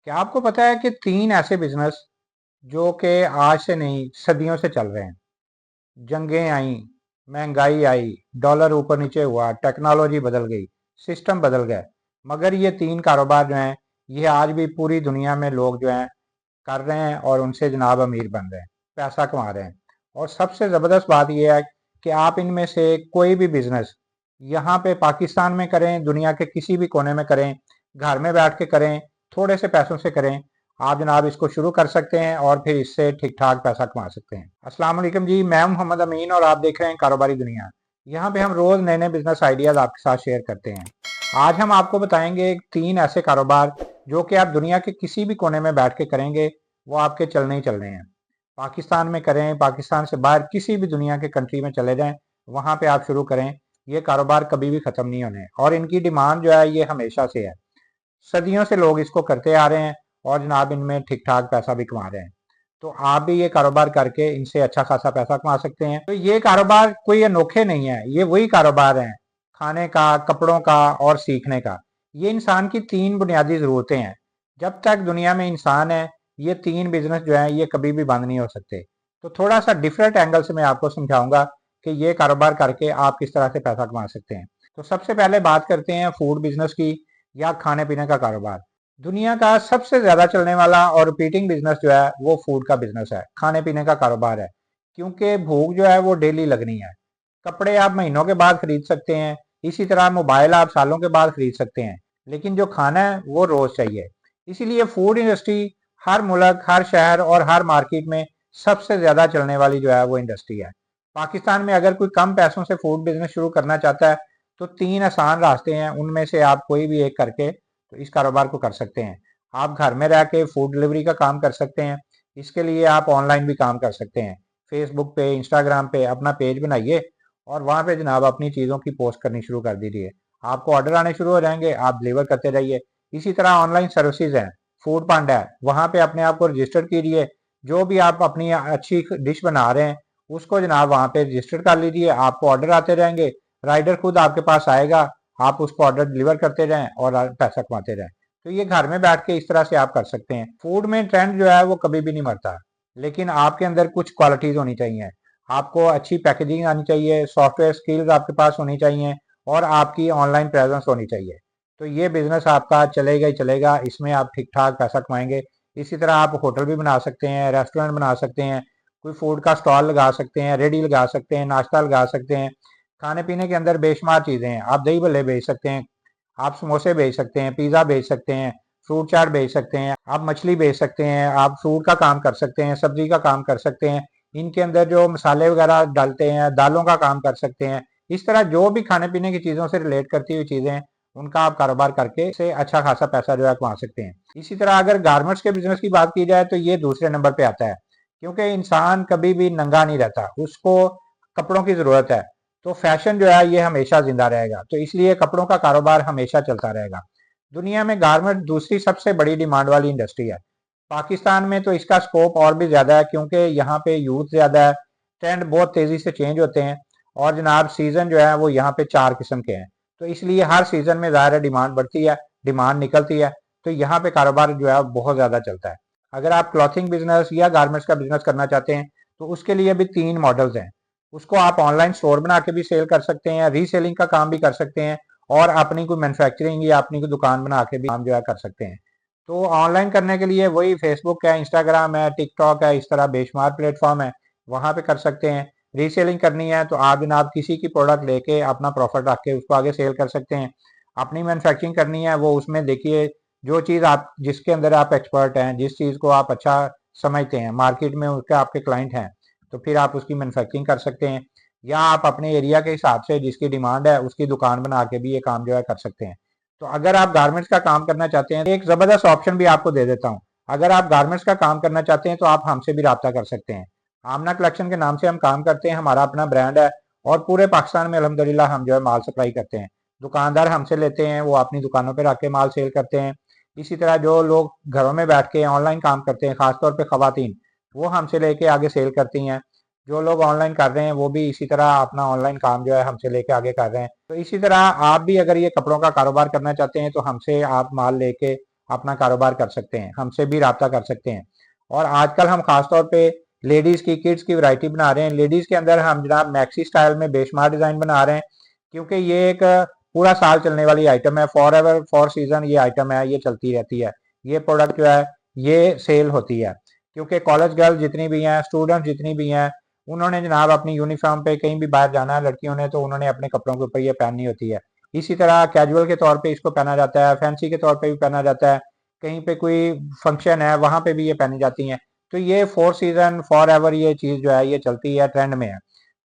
क्या आपको पता है कि 3 ऐसे बिज़नेस जो कि आज से नहीं सदियों से चल रहे हैं। जंगें आईं, महँगाई आई, डॉलर ऊपर नीचे हुआ, टेक्नोलॉजी बदल गई, सिस्टम बदल गए, मगर ये 3 कारोबार जो हैं, ये आज भी पूरी दुनिया में लोग जो हैं कर रहे हैं और उनसे जनाब अमीर बन रहे हैं, पैसा कमा रहे हैं। और सबसे ज़बरदस्त बात ये है कि आप इनमें से कोई भी बिज़नेस यहाँ पे पाकिस्तान में करें, दुनिया के किसी भी कोने में करें, घर में बैठ के करें, थोड़े से पैसों से करें, आप जनाब इसको शुरू कर सकते हैं और फिर इससे ठीक-ठाक पैसा कमा सकते हैं। अस्सलाम वालेकुम जी, मैं हूं मोहम्मद अमीन और आप देख रहे हैं कारोबारी दुनिया। यहाँ पे हम रोज़ नए-नए बिज़नेस आइडियाज़ आपके साथ शेयर करते हैं। आज हम आपको बताएंगे 3 ऐसे कारोबार जो कि आप दुनिया के किसी भी कोने में बैठ के करेंगे, वो आपके चलने ही चलने हैं। पाकिस्तान में करें, पाकिस्तान से बाहर किसी भी दुनिया के कंट्री में चले जाएँ, वहाँ पे आप शुरू करें। ये कारोबार कभी भी ख़त्म नहीं होने और इनकी डिमांड जो है ये हमेशा से है। सदियों से लोग इसको करते आ रहे हैं और जनाब इनमें ठीक-ठाक पैसा भी कमा रहे हैं। तो आप भी ये कारोबार करके इनसे अच्छा खासा पैसा कमा सकते हैं। तो ये कारोबार कोई अनोखे नहीं है, ये वही कारोबार हैं, खाने का, कपड़ों का और सीखने का। ये इंसान की 3 बुनियादी ज़रूरतें हैं। जब तक दुनिया में इंसान है, ये 3 बिज़नेस जो हैं, ये कभी भी बंद नहीं हो सकते। तो थोड़ा-सा डिफरेंट एंगल से मैं आपको समझाऊँगा कि ये कारोबार करके आप किस तरह से पैसा कमा सकते हैं। तो सबसे पहले बात करते हैं फूड बिज़नेस की या खाने-पीने का कारोबार। दुनिया का सबसे ज़्यादा चलने वाला और रिपीटिंग बिज़नेस जो है, वो फूड का बिज़नेस है, खाने-पीने का कारोबार है। क्योंकि भूख जो है वो डेली लगनी है। कपड़े आप महीनों के बाद खरीद सकते हैं, इसी तरह मोबाइल आप सालों के बाद खरीद सकते हैं, लेकिन जो खाना है वो रोज़ चाहिए। इसीलिए फूड इंडस्ट्री हर मुल्क, हर शहर और हर मार्केट में सबसे ज़्यादा चलने वाली जो है वो इंडस्ट्री है। पाकिस्तान में अगर कोई कम पैसों से फूड बिज़नेस शुरू करना चाहता है, तो 3 आसान रास्ते हैं, उनमें से आप कोई भी एक करके तो इस कारोबार को कर सकते हैं। आप घर में रह के फूड डिलीवरी का काम कर सकते हैं। इसके लिए आप ऑनलाइन भी काम कर सकते हैं। फेसबुक पे, इंस्टाग्राम पे अपना पेज बनाइए और वहाँ पे जनाब अपनी चीज़ों की पोस्ट करनी शुरू कर दीजिए। आपको ऑर्डर आने शुरू हो जाएंगे, आप डिलीवर करते रहिए। इसी तरह ऑनलाइन सर्विसेज हैं, फूड पांडा है, वहाँ पे अपने आप को रजिस्टर कीजिए। जो भी आप अपनी अच्छी डिश बना रहे हैं, उसको जनाब वहाँ पे रजिस्टर कर लीजिए। आपको ऑर्डर आते रहेंगे, राइडर खुद आपके पास आएगा, आप उसको ऑर्डर डिलीवर करते रहें और पैसा कमाते रहें। तो ये घर में बैठ के इस तरह से आप कर सकते हैं। फूड में ट्रेंड जो है वो कभी भी नहीं मरता, लेकिन आपके अंदर कुछ क्वालिटीज होनी चाहिए। आपको अच्छी पैकेजिंग आनी चाहिए, सॉफ्टवेयर स्किल्स आपके पास होनी चाहिए और आपकी ऑनलाइन प्रेजेंस होनी चाहिए। तो ये बिजनेस आपका चलेगा ही चलेगा, इसमें आप ठीक ठाक पैसा कमाएंगे। इसी तरह आप होटल भी बना सकते हैं, रेस्टोरेंट बना सकते हैं, कोई फूड का स्टॉल लगा सकते हैं, रेडी लगा सकते हैं, नाश्ता लगा सकते हैं। खाने पीने के अंदर बेशुमार चीज़ें हैं, आप दही भल्ले बेच सकते हैं, आप समोसे बेच सकते हैं, पिज़्ज़ा बेच सकते हैं, फ्रूट चाट बेच सकते हैं, आप मछली बेच सकते हैं, आप फ्रूट का काम कर सकते हैं, सब्जी का काम कर सकते हैं। इनके अंदर जो मसाले वगैरह डालते हैं, दालों का काम कर सकते हैं। इस तरह जो भी खाने पीने की चीज़ों से रिलेट करती हुई चीज़ें हैं, उनका आप कारोबार करके से अच्छा खासा पैसा जो है कमा सकते हैं। इसी तरह अगर गारमेंट्स के बिजनेस की बात की जाए तो ये दूसरे नंबर पे आता है, क्योंकि इंसान कभी भी नंगा नहीं रहता, उसको कपड़ों की ज़रूरत है। तो फैशन जो है ये हमेशा जिंदा रहेगा, तो इसलिए कपड़ों का कारोबार हमेशा चलता रहेगा। दुनिया में गारमेंट दूसरी सबसे बड़ी डिमांड वाली इंडस्ट्री है। पाकिस्तान में तो इसका स्कोप और भी ज्यादा है, क्योंकि यहाँ पे यूथ ज्यादा है, ट्रेंड बहुत तेजी से चेंज होते हैं और जनाब सीजन जो है वो यहाँ पे 4 किस्म के हैं। तो इसलिए हर सीजन में ज़ाहिर डिमांड बढ़ती है, डिमांड निकलती है, तो यहाँ पे कारोबार जो है बहुत ज्यादा चलता है। अगर आप क्लॉथिंग बिजनेस या गारमेंट्स का बिजनेस करना चाहते हैं तो उसके लिए भी 3 मॉडल्स हैं। उसको आप ऑनलाइन स्टोर बना के भी सेल कर सकते हैं, रीसेलिंग का काम भी कर सकते हैं और अपनी कोई मैन्युफैक्चरिंग या अपनी कोई दुकान बना के भी काम जो है कर सकते हैं। तो ऑनलाइन करने के लिए वही फेसबुक है, इंस्टाग्राम है, टिकटॉक है, इस तरह बेशुमार प्लेटफॉर्म है, वहां पे कर सकते हैं। रीसेलिंग करनी है तो आप जनाब किसी की प्रोडक्ट लेके अपना प्रॉफिट रख के उसको आगे सेल कर सकते हैं। अपनी मैन्युफैक्चरिंग करनी है, वो उसमें देखिए जो चीज़ आप जिसके अंदर आप एक्सपर्ट हैं, जिस चीज़ को आप अच्छा समझते हैं, मार्केट में उसके आपके क्लाइंट हैं, तो फिर आप उसकी मैन्युफैक्चरिंग कर सकते हैं। या आप अपने एरिया के हिसाब से जिसकी डिमांड है उसकी दुकान बना के भी ये काम जो है कर सकते हैं। तो अगर आप गारमेंट्स का काम करना चाहते हैं, एक ज़बरदस्त ऑप्शन भी आपको दे देता हूँ। अगर आप गारमेंट्स का काम करना चाहते हैं तो आप हमसे भी रब्ता कर सकते हैं। आमना कलेक्शन के नाम से हम काम करते हैं, हमारा अपना ब्रांड है और पूरे पाकिस्तान में अल्हम्दुलिल्लाह हम जो है माल सप्लाई करते हैं। दुकानदार हमसे लेते हैं, वो अपनी दुकानों पर रख के माल सेल करते हैं। इसी तरह जो लोग घरों में बैठ के ऑनलाइन काम करते हैं, खासतौर पर खवातीन, वो हमसे लेके आगे सेल करती हैं। जो लोग ऑनलाइन कर रहे हैं वो भी इसी तरह अपना ऑनलाइन काम जो है हमसे लेके आगे कर रहे हैं। तो इसी तरह आप भी अगर ये कपड़ों का कारोबार करना चाहते हैं तो हमसे आप माल लेके अपना कारोबार कर सकते हैं, हमसे भी रब्ता कर सकते हैं। और आजकल हम खासतौर पे लेडीज़ की, किड्स की वैरायटी बना रहे हैं। लेडीज़ के अंदर हम जनाब मैक्सी स्टाइल में बेशुमार डिज़ाइन बना रहे हैं, क्योंकि ये एक पूरा साल चलने वाली आइटम है, फॉर एवर फॉर सीजन ये आइटम है, ये चलती रहती है। ये प्रोडक्ट जो है ये सेल होती है, क्योंकि कॉलेज गर्ल जितनी भी हैं, स्टूडेंट जितनी भी हैं, उन्होंने जनाब अपनी यूनिफॉर्म पे कहीं भी बाहर जाना है लड़कियों ने, तो उन्होंने अपने कपड़ों के ऊपर ये पहननी होती है। इसी तरह कैजुअल के तौर पे इसको पहना जाता है, फैंसी के तौर पे भी पहना जाता है, कहीं पे कोई फंक्शन है वहां पे भी ये पहनी जाती हैं। तो ये फोर सीजन फॉर एवर ये चीज़ जो है ये चलती है, ट्रेंड में है।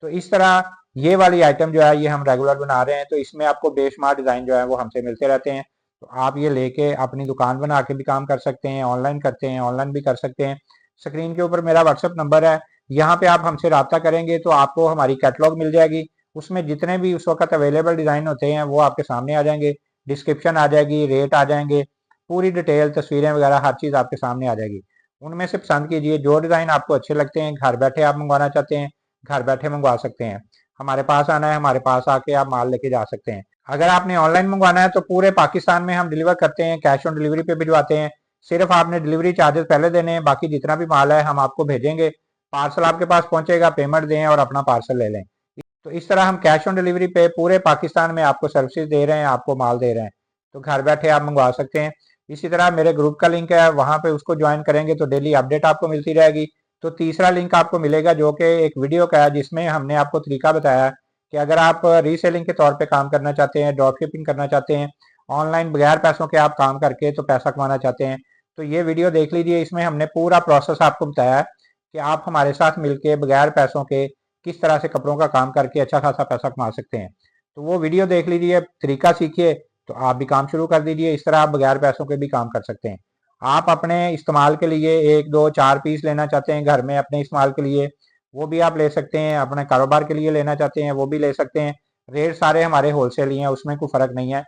तो इस तरह ये वाली आइटम जो है ये हम रेगुलर बना रहे हैं, तो इसमें आपको बेशुमार डिज़ाइन जो है वो हमसे मिलते रहते हैं। तो आप ये लेके अपनी दुकान बना के भी काम कर सकते हैं, ऑनलाइन करते हैं ऑनलाइन भी कर सकते हैं। स्क्रीन के ऊपर मेरा व्हाट्सअप नंबर है, यहाँ पे आप हमसे रब्ता करेंगे तो आपको हमारी कैटलॉग मिल जाएगी। उसमें जितने भी उस वक्त अवेलेबल डिज़ाइन होते हैं वो आपके सामने आ जाएंगे, डिस्क्रिप्शन आ जाएगी, रेट आ जाएंगे, पूरी डिटेल, तस्वीरें वगैरह हर चीज़ आपके सामने आ जाएगी। उनमें से पसंद कीजिए जो डिज़ाइन आपको अच्छे लगते हैं, घर बैठे आप मंगवाना चाहते हैं घर बैठे मंगवा सकते हैं। हमारे पास आना है, हमारे पास आके आप माल लेके जा सकते हैं। अगर आपने ऑनलाइन मंगवाना है तो पूरे पाकिस्तान में हम डिलीवर करते हैं, कैश ऑन डिलीवरी पे भिजवाते हैं। सिर्फ आपने डिलीवरी चार्जेस पहले देने हैं, बाकी जितना भी माल है हम आपको भेजेंगे, पार्सल आपके पास पहुंचेगा, पेमेंट दें और अपना पार्सल ले लें। तो इस तरह हम कैश ऑन डिलीवरी पे पूरे पाकिस्तान में आपको सर्विसेज दे रहे हैं, आपको माल दे रहे हैं, तो घर बैठे आप मंगवा सकते हैं। इसी तरह मेरे ग्रुप का लिंक है, वहां पे उसको ज्वाइन करेंगे तो डेली अपडेट आपको मिलती रहेगी। तो तीसरा लिंक आपको मिलेगा जो कि एक वीडियो का है, जिसमें हमने आपको तरीका बताया है कि अगर आप रीसेलिंग के तौर पे काम करना चाहते हैं, ड्रॉप शिपिंग करना चाहते हैं, ऑनलाइन बगैर पैसों के आप काम करके तो पैसा कमाना चाहते हैं, तो ये वीडियो देख लीजिए। इसमें हमने पूरा प्रोसेस आपको बताया है कि आप हमारे साथ मिलके बगैर पैसों के किस तरह से कपड़ों का काम करके अच्छा खासा पैसा कमा सकते हैं। तो वो वीडियो देख लीजिए, तरीका सीखिए, तो आप भी काम शुरू कर दीजिए। इस तरह आप बगैर पैसों के भी काम कर सकते हैं। आप अपने इस्तेमाल के लिए एक दो चार पीस लेना चाहते हैं घर में अपने इस्तेमाल के लिए, वो भी आप ले सकते हैं। अपने कारोबार के लिए लेना चाहते हैं वो भी ले सकते हैं। रेट सारे हमारे होलसेल ही हैं, उसमें कोई फ़र्क नहीं है।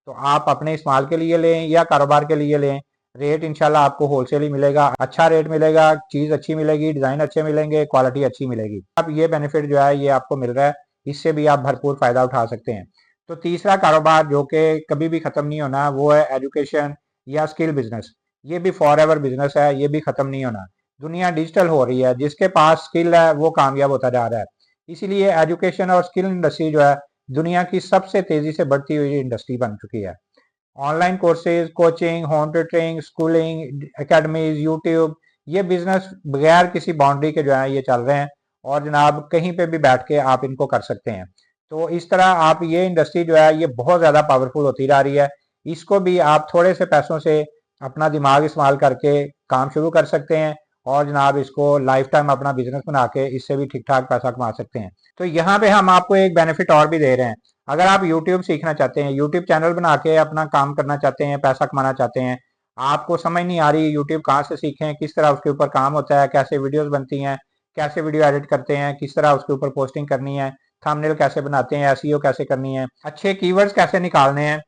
तो आप अपने इस्तेमाल के लिए लें या कारोबार के लिए लें, रेट इंशाल्लाह आपको होलसेल ही मिलेगा, अच्छा रेट मिलेगा, चीज़ अच्छी मिलेगी, डिज़ाइन अच्छे मिलेंगे, क्वालिटी अच्छी मिलेगी। अब ये बेनिफिट जो है ये आपको मिल रहा है, इससे भी आप भरपूर फ़ायदा उठा सकते हैं। तो तीसरा कारोबार जो कि कभी भी ख़त्म नहीं होना वो है एजुकेशन या स्किल बिजनेस। ये भी फॉर एवर बिजनेस है, ये भी ख़त्म नहीं होना। दुनिया डिजिटल हो रही है, जिसके पास स्किल है वो कामयाब होता जा रहा है। इसीलिए एजुकेशन और स्किल इंडस्ट्री जो है दुनिया की सबसे तेज़ी से बढ़ती हुई इंडस्ट्री बन चुकी है। Online courses, coaching, home tutoring, schooling, academies, YouTube, ये बिजनेस बगैर किसी बाउंड्री के जो है ये चल रहे हैं, और जनाब कहीं पे भी बैठ के आप इनको कर सकते हैं। तो इस तरह आप ये इंडस्ट्री जो है ये बहुत ज़्यादा पावरफुल होती जा रही है। इसको भी आप थोड़े से पैसों से अपना दिमाग इस्तेमाल करके काम शुरू कर सकते हैं, और जनाब इसको लाइफ टाइम अपना बिजनेस बना के इससे भी ठीक ठाक पैसा कमा सकते हैं। तो यहाँ पे हम आपको एक बेनिफिट और भी दे रहे हैं। अगर आप यूट्यूब सीखना चाहते हैं, यूट्यूब चैनल बना के अपना काम करना चाहते हैं, पैसा कमाना चाहते हैं, आपको समझ नहीं आ रही यूट्यूब कहाँ से सीखें, किस तरह उसके ऊपर काम होता है, कैसे वीडियोस बनती हैं, कैसे वीडियो एडिट करते हैं, किस तरह उसके ऊपर पोस्टिंग करनी है, थंबनेल कैसे बनाते हैं, एसईओ कैसे करनी है, अच्छे कीवर्ड्स कैसे निकालने हैं,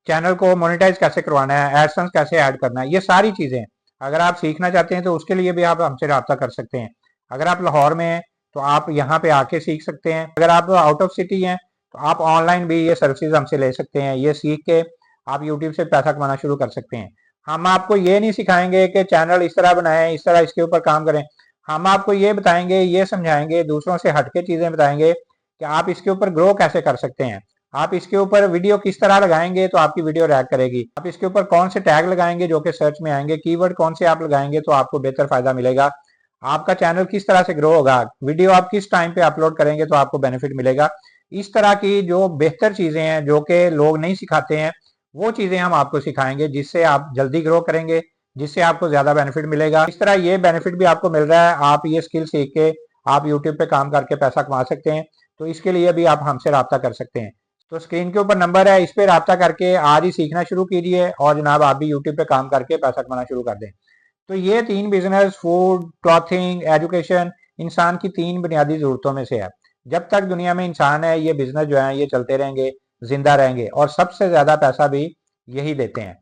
चैनल को मोनेटाइज कैसे करवाना है, एडसेंस कैसे ऐड करना है, ये सारी चीज़ें अगर आप सीखना चाहते हैं तो उसके लिए भी आप हमसे रब्ता कर सकते हैं। अगर आप लाहौर में हैं तो आप यहाँ पे आके सीख सकते हैं। अगर आप आउट ऑफ सिटी हैं तो आप ऑनलाइन भी ये सर्विसेज हमसे ले सकते हैं। ये सीख के आप यूट्यूब से पैसा कमाना शुरू कर सकते हैं। हम आपको ये नहीं सिखाएंगे कि चैनल इस तरह बनाएं, इस तरह इसके ऊपर काम करें। हम आपको ये बताएंगे, ये समझाएंगे, दूसरों से हटके चीज़ें बताएंगे कि आप इसके ऊपर ग्रो कैसे कर सकते हैं। आप इसके ऊपर वीडियो किस तरह लगाएंगे तो आपकी वीडियो रैंक करेगी। आप इसके ऊपर कौन से टैग लगाएंगे जो कि सर्च में आएंगे, कीवर्ड कौन से आप लगाएंगे तो आपको बेहतर फायदा मिलेगा। आपका चैनल किस तरह से ग्रो होगा, वीडियो आप किस टाइम पे अपलोड करेंगे तो आपको बेनिफिट मिलेगा। इस तरह की जो बेहतर चीजें हैं जो कि लोग नहीं सिखाते हैं, वो चीजें हम आपको सिखाएंगे जिससे आप जल्दी ग्रो करेंगे, जिससे आपको ज्यादा बेनिफिट मिलेगा। इस तरह ये बेनिफिट भी आपको मिल रहा है। आप ये स्किल सीख के आप यूट्यूब पे काम करके पैसा कमा सकते हैं। तो इसके लिए भी आप हमसे रब्ता कर सकते हैं। तो स्क्रीन के ऊपर नंबर है, इस पे रब्ता करके आज ही सीखना शुरू कीजिए, और जनाब आप भी यूट्यूब पे काम करके पैसा कमाना शुरू कर दें। तो ये तीन बिजनेस, फूड, क्लॉथिंग, एजुकेशन, इंसान की तीन बुनियादी जरूरतों में से है। जब तक दुनिया में इंसान है ये बिजनेस जो है ये चलते रहेंगे, जिंदा रहेंगे, और सबसे ज्यादा पैसा भी यही देते हैं।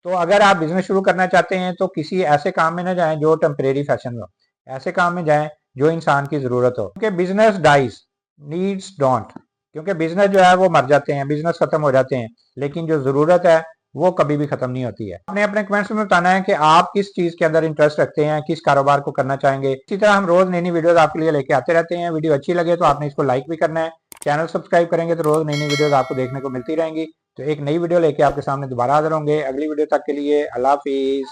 तो अगर आप बिजनेस शुरू करना चाहते हैं तो किसी ऐसे काम में ना जाएं जो टेम्परेरी फैशन में हो, ऐसे काम में जाएं जो इंसान की जरूरत हो। क्योंकि बिजनेस डाइज, नीड्स डोंट। क्योंकि बिजनेस जो है वो मर जाते हैं, बिजनेस खत्म हो जाते हैं, लेकिन जो जरूरत है वो कभी भी खत्म नहीं होती है। आपने अपने कमेंट्स में बताना है कि आप किस चीज के अंदर इंटरेस्ट रखते हैं, किस कारोबार को करना चाहेंगे। इसी तरह हम रोज नई नई वीडियोस आपके लिए लेके आते रहते हैं। वीडियो अच्छी लगे तो आपने इसको लाइक भी करना है। चैनल सब्सक्राइब करेंगे तो रोज नई नई वीडियोस आपको देखने को मिलती रहेंगी। तो एक नई वीडियो लेके आपके सामने दोबारा हाजिर होंगे। अगली वीडियो तक के लिए अल्लाह हाफिज।